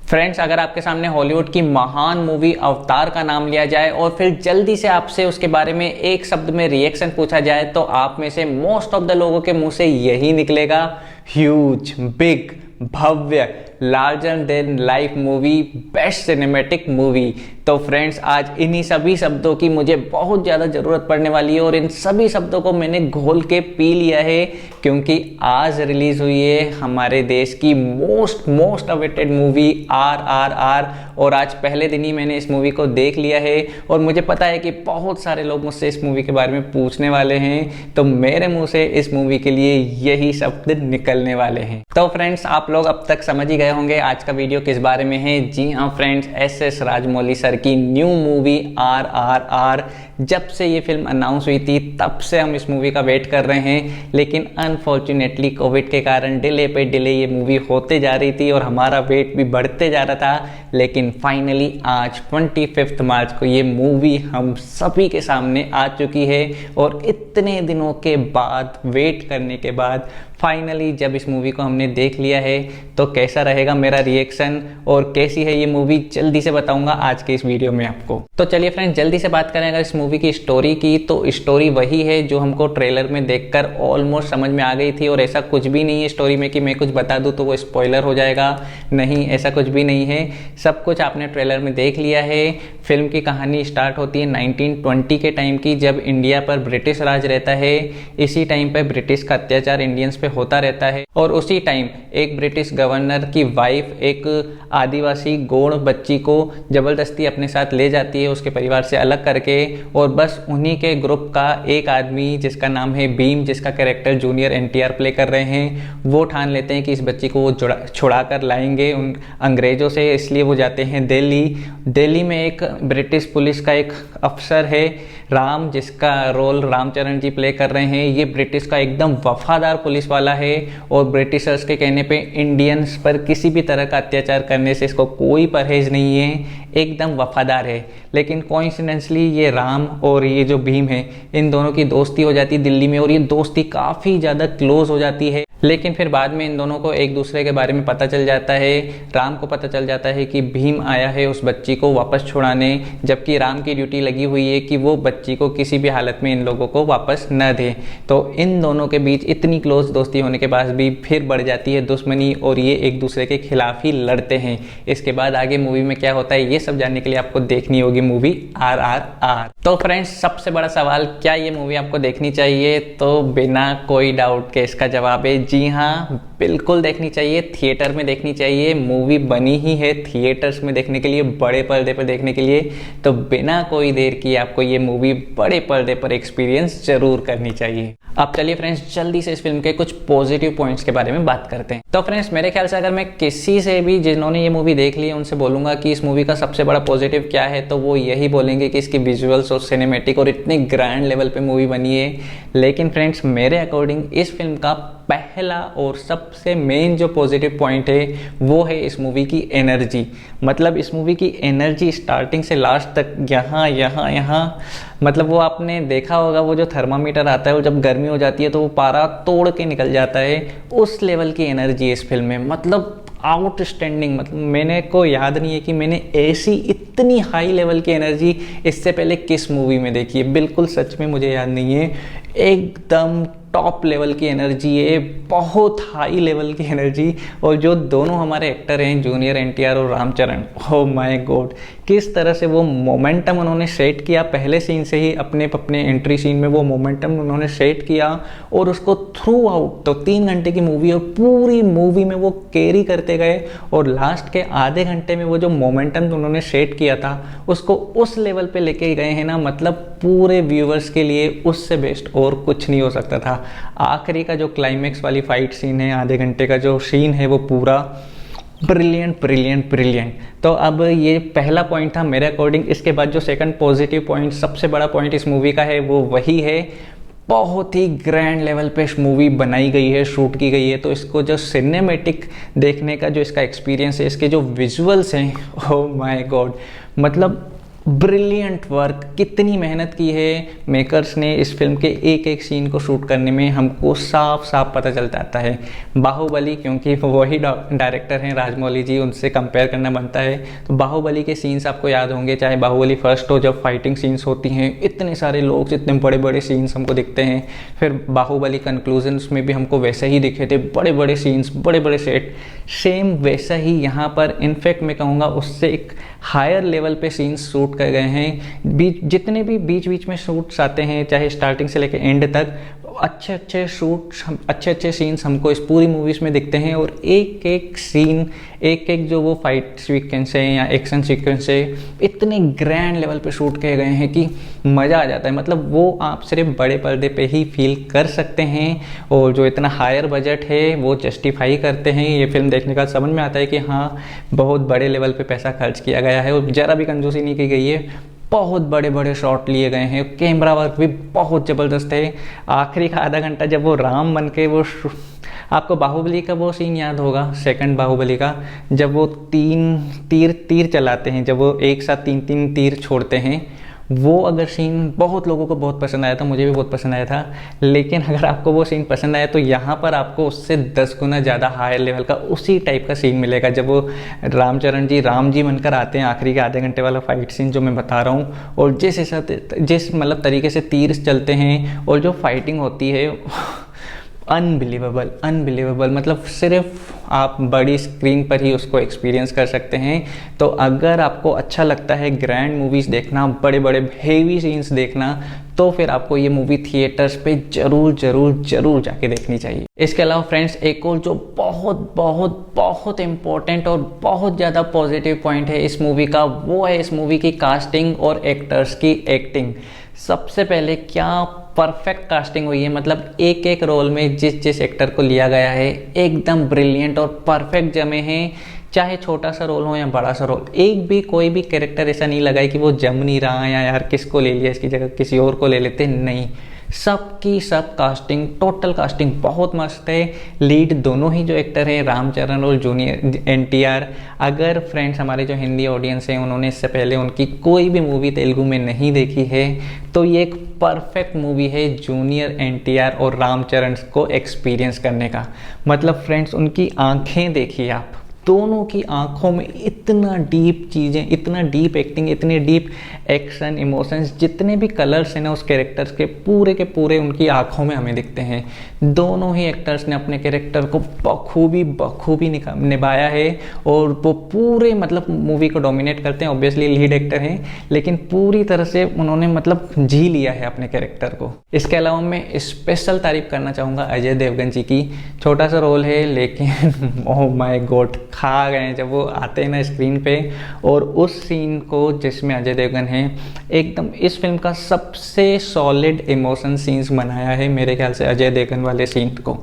Friends, अगर आपके सामने हॉलीवुड की महान मूवी अवतार का नाम लिया जाए और फिर जल्दी से आपसे उसके बारे में एक शब्द में रिएक्शन पूछा जाए तो आप में से मोस्ट ऑफ द लोगों के मुंह से यही निकलेगा, ह्यूज, बिग, भव्य, larger than life movie, best cinematic movie. तो फ्रेंड्स, आज इन्हीं सभी शब्दों की मुझे बहुत ज़्यादा ज़रूरत पड़ने वाली है और इन सभी शब्दों को मैंने घोल के पी लिया है, क्योंकि आज रिलीज़ हुई है हमारे देश की मोस्ट अवेटेड मूवी RRR। और आज पहले दिन ही मैंने इस मूवी को देख लिया है और मुझे पता है कि बहुत सारे लोग मुझसे इस मूवी के बारे में पूछने वाले हैं, तो मेरे मुंह से इस मूवी के लिए यही शब्द निकलने वाले हैं। तो फ्रेंड्स, आप लोग अब तक समझ ही गए होंगे आज का वीडियो किस बारे में है। जी हाँ फ्रेंड्स, SS राजमौली सर की न्यू मूवी RRR। जब से ये फिल्म अनाउंस हुई थी तब से हम इस मूवी का वेट कर रहे हैं, लेकिन अनफॉर्चुनेटली कोविड के कारण डिले पे डिले ये मूवी होते जा रही थी और हमारा वेट भी बढ़ते जा रहा था। लेकिन फाइनली आज 25 मार्च को ये मूवी हम सभी के सामने आ चुकी है और इतने दिनों के बाद, वेट करने के बाद फाइनली जब इस मूवी को हमने देख लिया है तो कैसा रहेगा मेरा रिएक्शन और कैसी है ये मूवी, जल्दी से बताऊंगा आज के इस वीडियो में आपको। तो चलिए फ्रेंड्स, जल्दी से बात करें अगर इस मूवी की स्टोरी की, तो स्टोरी वही है जो हमको ट्रेलर में देखकर ऑलमोस्ट समझ में आ गई थी। और ऐसा कुछ भी नहीं है स्टोरी में कि मैं कुछ बता दूं तो वो स्पॉइलर हो जाएगा, नहीं, ऐसा कुछ भी नहीं है। सब कुछ आपने ट्रेलर में देख लिया है। फिल्म की कहानी स्टार्ट होती है 1920 के टाइम की, जब इंडिया पर ब्रिटिश राज रहता है। इसी टाइम पर ब्रिटिश का अत्याचार इंडियंस पे होता रहता है और उसी टाइम एक ब्रिटिश गवर्नर की वाइफ एक आदिवासी गौड़ बच्ची को जबरदस्ती अपने साथ ले जाती है, उसके परिवार से अलग करके। और बस उन्हीं के ग्रुप का एक आदमी जिसका नाम है भीम, जिसका कैरेक्टर जूनियर NTR प्ले कर रहे हैं, वो ठान लेते हैं कि इस बच्ची को वो छुड़ा कर लाएंगे उन अंग्रेजों से। इसलिए वो जाते हैं दिल्ली में एक ब्रिटिश पुलिस का एक अफसर है राम, जिसका रोल रामचरण जी प्ले कर रहे हैं। ये ब्रिटिश का एकदम वफादार पुलिस वाला है और ब्रिटिशर्स के कहने पे इंडियंस पर किसी भी तरह का अत्याचार करने से इसको कोई परहेज नहीं है, एकदम वफादार है। लेकिन कोइंसिडेंटली ये राम और ये जो भीम है, इन दोनों की दोस्ती हो जाती है दिल्ली में और ये दोस्ती काफ़ी ज़्यादा क्लोज हो जाती है। लेकिन फिर बाद में इन दोनों को एक दूसरे के बारे में पता चल जाता है। राम को पता चल जाता है कि भीम आया है उस बच्ची को वापस छुड़ाने, जबकि राम की ड्यूटी लगी हुई है कि वो बच्ची को किसी भी हालत में इन लोगों को वापस न दे। तो इन दोनों के बीच इतनी क्लोज दोस्ती होने के बाद भी फिर बढ़ जाती है दुश्मनी और ये एक दूसरे के खिलाफ ही लड़ते हैं। इसके बाद आगे मूवी में क्या होता है ये सब जानने के लिए आपको देखनी होगी मूवी RRR। तो फ्रेंड्स, सबसे बड़ा सवाल, क्या ये मूवी आपको देखनी चाहिए? तो बिना कोई डाउट के इसका जवाब है जी हाँ, बिल्कुल देखनी चाहिए। थिएटर में देखनी चाहिए। मूवी बनी ही है थिएटर्स में देखने के लिए, बड़े पर्दे पर देखने के लिए। तो बिना कोई देर किए आपको ये मूवी बड़े पर्दे पर एक्सपीरियंस जरूर करनी चाहिए। अब चलिए फ्रेंड्स, जल्दी से इस फिल्म के कुछ पॉजिटिव पॉइंट्स के बारे में बात करते हैं। तो फ्रेंड्स, मेरे ख्याल से अगर मैं किसी से भी जिन्होंने ये मूवी देख ली है उनसे बोलूंगा कि इस मूवी का सबसे बड़ा पॉजिटिव क्या है, तो वो यही बोलेंगे कि इसकी विजुअल्स और सिनेमैटिक और इतनी ग्रैंड लेवल पे मूवी बनी है। लेकिन फ्रेंड्स, मेरे अकॉर्डिंग इस फिल्म का पहला और सबसे मेन जो पॉजिटिव पॉइंट है वो है इस मूवी की एनर्जी। मतलब इस मूवी की एनर्जी स्टार्टिंग से लास्ट तक यहाँ मतलब वो आपने देखा होगा, वो जो थर्मामीटर आता है वो जब गर्मी हो जाती है तो वो पारा तोड़ के निकल जाता है, उस लेवल की एनर्जी है इस फिल्म में। मतलब आउटस्टैंडिंग, मतलब मैंने को याद नहीं है कि मैंने ऐसी इतनी हाई लेवल की एनर्जी इससे पहले किस मूवी में देखी है। बिल्कुल सच में मुझे याद नहीं है। एकदम टॉप लेवल की एनर्जी है, बहुत हाई लेवल की एनर्जी। और जो दोनों हमारे एक्टर हैं जूनियर NTR और रामचरण, ओ माय गॉड, किस तरह से वो मोमेंटम उन्होंने सेट किया पहले सीन से ही, अपने एंट्री सीन में वो मोमेंटम उन्होंने सेट किया और उसको थ्रू आउट, तो 3 घंटे की मूवी और पूरी मूवी में वो कैरी करते गए। और लास्ट के आधे घंटे में वो जो मोमेंटम उन्होंने सेट किया था उसको उस लेवल पे लेके गए हैं ना, मतलब पूरे व्यूवर्स के लिए उससे बेस्ट और कुछ नहीं हो सकता था। आखिरी का जो क्लाइमेक्स वाली फाइट सीन है, आधे घंटे का जो सीन है, वो पूरा ब्रिलियंट। तो अब ये पहला पॉइंट था मेरे अकॉर्डिंग। इसके बाद जो सेकंड पॉजिटिव पॉइंट, सबसे बड़ा पॉइंट इस मूवी का है वो वही है, बहुत ही ग्रैंड लेवल पे इस मूवी बनाई गई है, शूट की गई है। तो इसको जो सिनेमैटिक देखने का जो इसका एक्सपीरियंस है, इसके जो विजुअल्स हैं, ओह माय गॉड, मतलब ब्रिलियंट वर्क, कितनी मेहनत की है मेकर्स ने इस फिल्म के एक एक सीन को शूट करने में, हमको साफ साफ पता चल जाता है। बाहुबली, क्योंकि वही डायरेक्टर हैं राजमौली जी, उनसे कंपेयर करना बनता है। तो बाहुबली के सीन्स आपको याद होंगे, चाहे बाहुबली फर्स्ट हो, जब फाइटिंग सीन्स होती हैं, इतने सारे लोग, इतने बड़े बड़े सीन्स हमको दिखते हैं। फिर बाहुबली कंक्लूजन्स में भी हमको वैसे ही दिखे थे, बड़े बड़े सीन्स, बड़े बड़े सेट। सेम वैसा ही यहाँ पर, इनफैक्ट मैं कहूँगा उससे एक हायर लेवल पे सीन्स शूट कर गए हैं। जितने भी बीच बीच में शूट्स आते हैं, चाहे स्टार्टिंग से लेकर एंड तक, अच्छे अच्छे शूट्स, अच्छे अच्छे सीन्स हमको इस पूरी मूवीज़ में दिखते हैं। और एक एक सीन, एक एक जो वो फाइट सीक्वेंस है या एक्शन सीक्वेंस है, इतने ग्रैंड लेवल पे शूट किए गए हैं कि मज़ा आ जाता है। मतलब वो आप सिर्फ बड़े पर्दे पे ही फील कर सकते हैं, और जो इतना हायर बजट है वो जस्टिफाई करते हैं। ये फिल्म देखने का समझ में आता है कि हाँ, बहुत बड़े लेवल पे पैसा खर्च किया गया है और ज़रा भी कंजूसी नहीं की गई है। बहुत बड़े बड़े शॉट लिए गए हैं, कैमरा वर्क भी बहुत ज़बरदस्त है। आखिरी का आधा घंटा जब वो राम बन के वो, आपको बाहुबली का वो सीन याद होगा, सेकंड बाहुबली का, जब वो तीर चलाते हैं, जब वो एक साथ तीन तीर छोड़ते हैं, वो अगर सीन बहुत लोगों को बहुत पसंद आया था, मुझे भी बहुत पसंद आया था। लेकिन अगर आपको वो सीन पसंद आया तो यहाँ पर आपको उससे 10 गुना ज़्यादा हायर लेवल का उसी टाइप का सीन मिलेगा, जब वो रामचरण जी राम जी बनकर आते हैं। आखिरी के आधे घंटे वाला फाइट सीन जो मैं बता रहा हूँ, और जिस मतलब तरीके से तीर चलते हैं और जो फाइटिंग होती है, अनबिलीवेबल। मतलब सिर्फ आप बड़ी स्क्रीन पर ही उसको एक्सपीरियंस कर सकते हैं। तो अगर आपको अच्छा लगता है ग्रैंड मूवीज़ देखना, बड़े बड़े हेवी सीन्स देखना, तो फिर आपको ये मूवी थिएटर्स पे ज़रूर जाके देखनी चाहिए। इसके अलावा फ्रेंड्स, एक और जो बहुत इम्पोर्टेंट और बहुत ज़्यादा पॉजिटिव पॉइंट है इस मूवी का, वो है इस मूवी की कास्टिंग और एक्टर्स की एक्टिंग। सबसे पहले क्या परफेक्ट कास्टिंग हुई है, मतलब एक एक रोल में जिस एक्टर को लिया गया है एकदम ब्रिलियंट और परफेक्ट जमे हैं। चाहे छोटा सा रोल हो या बड़ा सा रोल, एक भी कोई भी कैरेक्टर ऐसा नहीं लगा है कि वो जम नहीं रहा, या यार किसको ले लिया, इसकी जगह किसी और को ले लेते, नहीं। सबकी सब कास्टिंग, टोटल कास्टिंग बहुत मस्त है। लीड दोनों ही जो एक्टर हैं, रामचरण और जूनियर एनटीआर, अगर फ्रेंड्स हमारे जो हिंदी ऑडियंस हैं उन्होंने इससे पहले उनकी कोई भी मूवी तेलुगु में नहीं देखी है, तो ये एक परफेक्ट मूवी है जूनियर एनटीआर और रामचरण को एक्सपीरियंस करने का। मतलब फ्रेंड्स, उनकी आंखें देखिए आप, दोनों की आंखों में इतना डीप चीज़ें, इतना डीप एक्टिंग, इतने डीप एक्शन, इमोशंस, जितने भी कलर्स हैं ना उस कैरेक्टर्स के पूरे उनकी आंखों में हमें दिखते हैं। दोनों ही एक्टर्स ने अपने कैरेक्टर को बखूबी निभाया है, और वो पूरे मतलब मूवी को डोमिनेट करते हैं। ऑब्वियसली लीड एक्टर हैं, लेकिन पूरी तरह से उन्होंने मतलब जी लिया है अपने कैरेक्टर को। इसके अलावा मैं स्पेशल तारीफ करना चाहूँगा अजय देवगन जी की। छोटा सा रोल है, लेकिन ओह माय गॉड, खा गए जब वो आते हैं ना स्क्रीन पे। और उस सीन को जिसमें अजय देवगन है, एकदम इस फिल्म का सबसे सॉलिड इमोशन सीन्स बनाया है मेरे ख्याल से अजय देवगन वाले सीन को।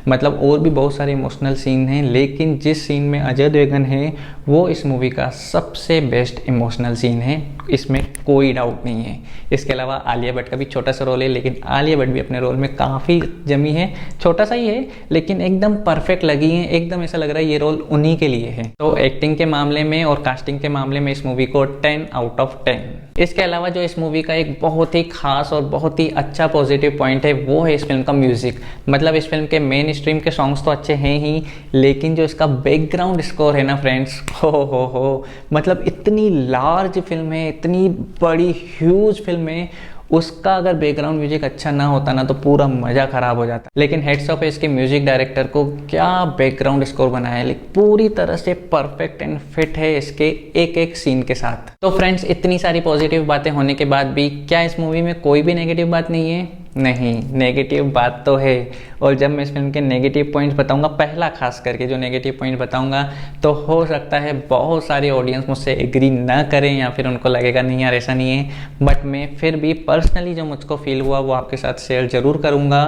मतलब और भी बहुत सारे इमोशनल सीन हैं, लेकिन जिस सीन में अजय देवगन है वो इस मूवी का सबसे बेस्ट इमोशनल सीन है, इसमें कोई डाउट नहीं है। इसके अलावा आलिया भट्ट का भी छोटा सा रोल है, लेकिन आलिया भट्ट भी अपने रोल में काफ़ी जमी है। छोटा सा ही है, लेकिन एकदम परफेक्ट लगी है, एकदम ऐसा लग रहा है ये रोल उन्हीं के लिए है। तो एक्टिंग के मामले में और कास्टिंग के मामले में इस मूवी को 10 आउट ऑफ 10। इसके अलावा जो इस मूवी का एक बहुत ही खास और बहुत ही अच्छा पॉजिटिव पॉइंट है, वो है इस फिल्म का म्यूजिक। मतलब इस फिल्म के मेन स्ट्रीम के सॉन्ग्स तो अच्छे हैं ही, लेकिन जो इसका बैकग्राउंड स्कोर है ना फ्रेंड्स, हो मतलब इतनी लार्ज फिल्म है, इतनी बड़ी ह्यूज फिल्म है, उसका अगर बैकग्राउंड म्यूजिक अच्छा ना होता ना तो पूरा मज़ा ख़राब हो जाता। लेकिन हेड्स ऑफ है इसके म्यूजिक डायरेक्टर को, क्या बैकग्राउंड स्कोर बनाया है, लेकिन पूरी तरह से परफेक्ट एंड फिट है इसके एक एक सीन के साथ। तो फ्रेंड्स, इतनी सारी पॉजिटिव बातें होने के बाद भी क्या इस मूवी में कोई भी नेगेटिव बात नहीं है? नहीं, नेगेटिव बात तो है। और जब मैं इस फिल्म के नेगेटिव पॉइंट्स बताऊंगा, पहला खास करके जो नेगेटिव पॉइंट बताऊंगा, तो हो सकता है बहुत सारे ऑडियंस मुझसे एग्री ना करें, या फिर उनको लगेगा नहीं यार ऐसा नहीं है। बट मैं फिर भी पर्सनली जो मुझको फील हुआ वो आपके साथ शेयर ज़रूर करूंगा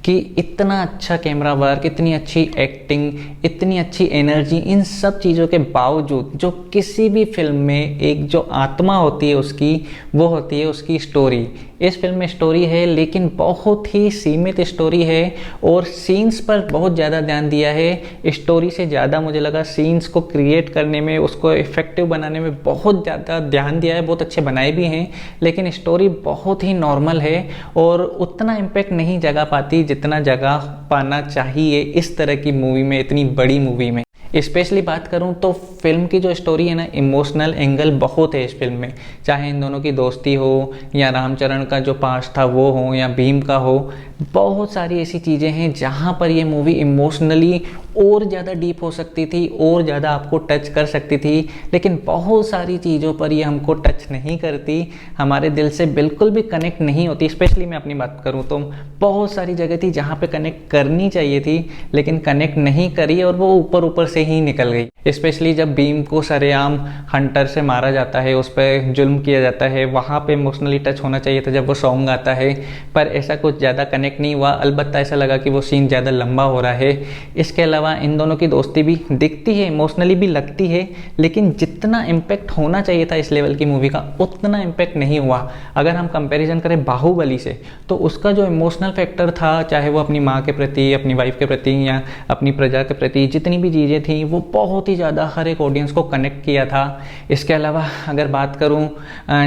कि इतना अच्छा कैमरा वर्क, इतनी अच्छी एक्टिंग, इतनी अच्छी एनर्जी, इन सब चीज़ों के बावजूद जो किसी भी फिल्म में एक जो आत्मा होती है उसकी, वो होती है उसकी स्टोरी। इस फिल्म में स्टोरी है लेकिन बहुत ही सीमित स्टोरी है और सीन्स पर बहुत ज़्यादा ध्यान दिया है। स्टोरी से ज़्यादा मुझे लगा सीन्स को क्रिएट करने में, उसको इफ़ेक्टिव बनाने में बहुत ज़्यादा ध्यान दिया है। बहुत अच्छे बनाए भी हैं लेकिन स्टोरी बहुत ही नॉर्मल है और उतना इम्पैक्ट नहीं जगा पाती जितना जगह पाना चाहिए इस तरह की मूवी में, इतनी बड़ी मूवी में। स्पेशली बात करूं तो फिल्म की जो स्टोरी है ना, इमोशनल एंगल बहुत है इस फिल्म में। चाहे इन दोनों की दोस्ती हो या रामचरण का जो पास्ट था वो हो या भीम का हो, बहुत सारी ऐसी चीज़ें हैं जहां पर ये मूवी इमोशनली और ज़्यादा डीप हो सकती थी और ज़्यादा आपको टच कर सकती थी। लेकिन बहुत सारी चीज़ों पर ये हमको टच नहीं करती, हमारे दिल से बिल्कुल भी कनेक्ट नहीं होती। स्पेशली मैं अपनी बात करूँ तो बहुत सारी जगह थी जहाँ पे कनेक्ट करनी चाहिए थी लेकिन कनेक्ट नहीं करी और वो ऊपर ऊपर से ही निकल गई। स्पेशली जब भीम को सरेआम हंटर से मारा जाता है, उस पर जुल्म किया जाता है, वहाँ पे इमोशनली टच होना चाहिए था जब वो सॉन्ग आता है, पर ऐसा कुछ ज़्यादा कनेक्ट नहीं हुआ। अलबत्ता ऐसा लगा कि वो सीन ज़्यादा लंबा हो रहा है। इसके अलावा इन दोनों की दोस्ती भी दिखती है, इमोशनली भी लगती है, लेकिन जितना इम्पैक्ट होना चाहिए था इस लेवल की मूवी का उतना इम्पैक्ट नहीं हुआ। अगर हम कंपैरिजन करें बाहुबली से तो उसका जो इमोशनल फैक्टर था, चाहे वो अपनी माँ के प्रति, अपनी वाइफ के प्रति या अपनी प्रजा के प्रति, जितनी भी चीज़ें थी वो बहुत ही ज़्यादा हर एक ऑडियंस को कनेक्ट किया था। इसके अलावा अगर बात करूं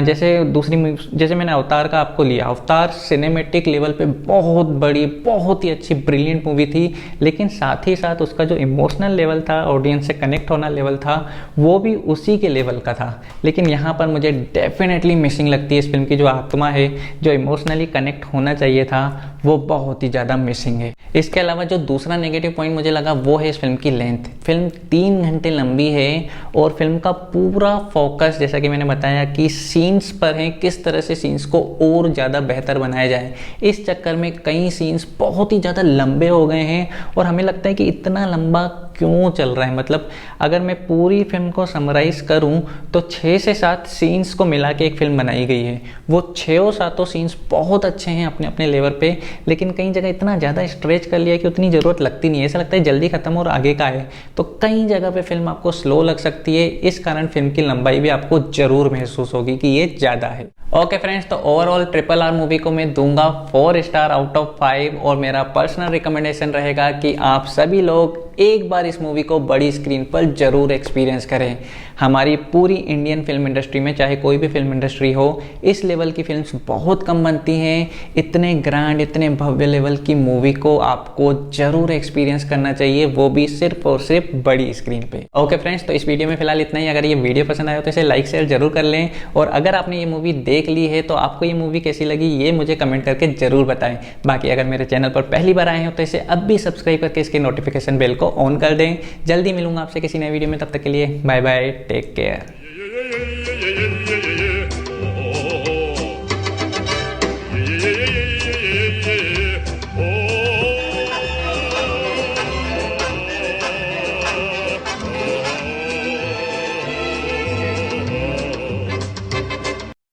जैसे मैंने अवतार का आपको लिया, अवतार सिनेमेटिक लेवल पे बहुत बड़ी, बहुत ही अच्छी ब्रिलियंट मूवी थी, लेकिन साथ ही साथ उसका जो इमोशनल लेवल था, ऑडियंस से कनेक्ट होना लेवल था, वो भी उसी के लेवल का था। लेकिन यहाँ पर मुझे डेफिनेटली मिसिंग लगती है इस फिल्म की जो आत्मा है, जो इमोशनली कनेक्ट होना चाहिए था, वो बहुत ही ज़्यादा मिसिंग है। इसके अलावा जो दूसरा नेगेटिव पॉइंट मुझे लगा वो है इस फिल्म की लेंथ। फिल्म 3 घंटे लंबी है और फिल्म का पूरा फोकस, जैसा कि मैंने बताया, कि सीन्स पर है, किस तरह से सीन्स को और ज़्यादा बेहतर बनाया जाए। इस चक्कर में कई सीन्स बहुत ही ज़्यादा लंबे हो गए हैं और हमें लगता है कि इतना लंबा क्यों चल रहा है। मतलब अगर मैं पूरी फिल्म को समराइज़ करूं तो 6 से 7 सीन्स को मिला के एक फिल्म बनाई गई है। वो 6 7 सीन्स बहुत अच्छे हैं अपने अपने लेवल पे, लेकिन कई जगह इतना ज़्यादा स्ट्रेच कर लिया कि उतनी ज़रूरत लगती नहीं है। ऐसा लगता है जल्दी खत्म और आगे का है, तो कई जगह पे फिल्म आपको स्लो लग सकती है। इस कारण फिल्म की लंबाई भी आपको ज़रूर महसूस होगी कि ये ज़्यादा है। ओके फ्रेंड्स, तो ओवरऑल RRR मूवी को मैं दूंगा 4 स्टार आउट ऑफ 5 और मेरा पर्सनल रिकमेंडेशन रहेगा कि आप सभी लोग एक बार इस मूवी को बड़ी स्क्रीन पर जरूर एक्सपीरियंस करें। हमारी पूरी इंडियन फिल्म इंडस्ट्री में, चाहे कोई भी फिल्म इंडस्ट्री हो, इस लेवल की फिल्म्स बहुत कम बनती हैं। इतने ग्रैंड, इतने भव्य लेवल की मूवी को आपको जरूर एक्सपीरियंस करना चाहिए, वो भी सिर्फ और सिर्फ बड़ी स्क्रीन पे। ओके फ्रेंड्स, तो इस वीडियो में फिलहाल इतना ही। अगर ये वीडियो पसंद आया तो इसे लाइक शेयर जरूर कर लें और अगर आपने ये मूवी देख ली है तो आपको ये मूवी कैसी लगी ये मुझे कमेंट करके जरूर बताएं। बाकी अगर मेरे चैनल पर पहली बार आए हो तो इसे अब भी सब्सक्राइब करके इसके नोटिफिकेशन बेल को ऑन कर दें। जल्दी मिलूंगा आपसे किसी नए वीडियो में, तब तक के लिए बाय बाय, टेक केयर।